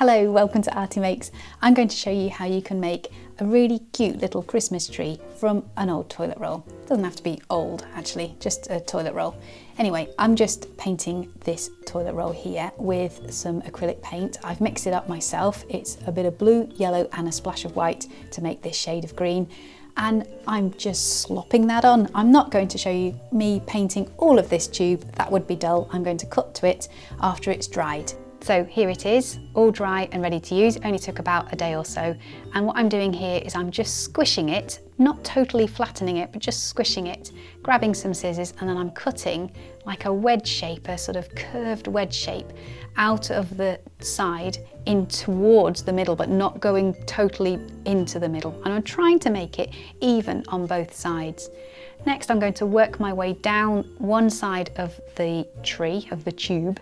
Hello, welcome to Arty Makes. I'm going to show you how you can make a really cute little Christmas tree from an old toilet roll. It doesn't have to be old actually, just a toilet roll. Anyway, I'm just painting this toilet roll here with some acrylic paint. I've mixed it up myself. It's a bit of blue, yellow and a splash of white to make this shade of green. And I'm just slopping that on. I'm not going to show you me painting all of this tube, that would be dull. I'm going to cut to it after it's dried. So here it is, all dry and ready to use. It only took about a day or so. And what I'm doing here is I'm just squishing it, not totally flattening it, but just squishing it, grabbing some scissors, and then I'm cutting like a wedge shape, a sort of curved wedge shape out of the side in towards the middle, but not going totally into the middle. And I'm trying to make it even on both sides. Next, I'm going to work my way down one side of the tree, of the tube.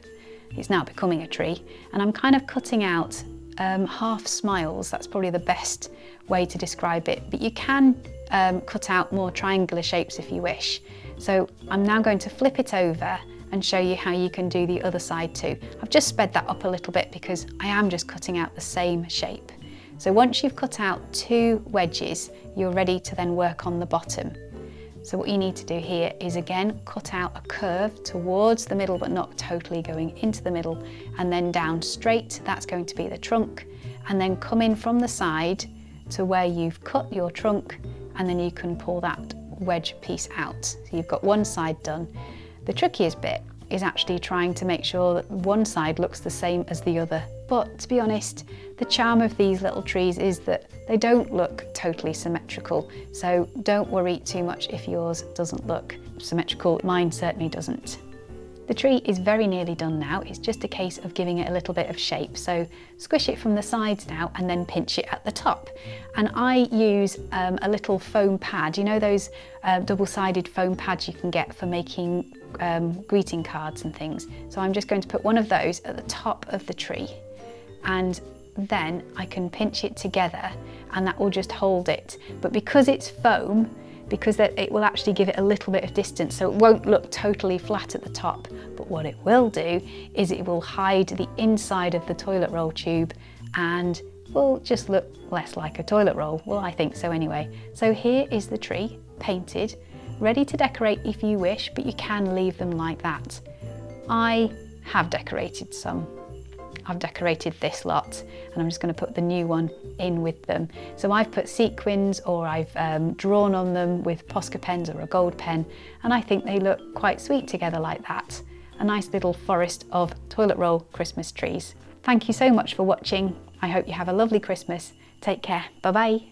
It's now becoming a tree, and I'm kind of cutting out half smiles. That's probably the best way to describe it, but you can cut out more triangular shapes if you wish. So I'm now going to flip it over and show you how you can do the other side too. I've just sped that up a little bit because I am just cutting out the same shape. So once you've cut out two wedges, you're ready to then work on the bottom. So what you need to do here is again cut out a curve towards the middle but not totally going into the middle, and then down straight. That's going to be the trunk, and then come in from the side to where you've cut your trunk, and then you can pull that wedge piece out. So you've got one side done. The trickiest bit is actually trying to make sure that one side looks the same as the other. But to be honest, the charm of these little trees is that they don't look totally symmetrical, so don't worry too much if yours doesn't look symmetrical. Mine certainly doesn't. The tree is very nearly done now. It's just a case of giving it a little bit of shape. So squish it from the sides now and then pinch it at the top. And I use a little foam pad. You know those double-sided foam pads you can get for making greeting cards and things. So I'm just going to put one of those at the top of the tree, and then I can pinch it together and that will just hold it. But because it's foam, because it will actually give it a little bit of distance, so it won't look totally flat at the top. But what it will do is it will hide the inside of the toilet roll tube and will just look less like a toilet roll. Well, I think so anyway. So here is the tree, painted, ready to decorate if you wish, but you can leave them like that. I have decorated some. I've decorated this lot, and I'm just going to put the new one in with them. So I've put sequins, or I've drawn on them with Posca pens or a gold pen, and I think they look quite sweet together like that. A nice little forest of toilet roll Christmas trees. Thank you so much for watching. I hope you have a lovely Christmas. Take care. Bye bye.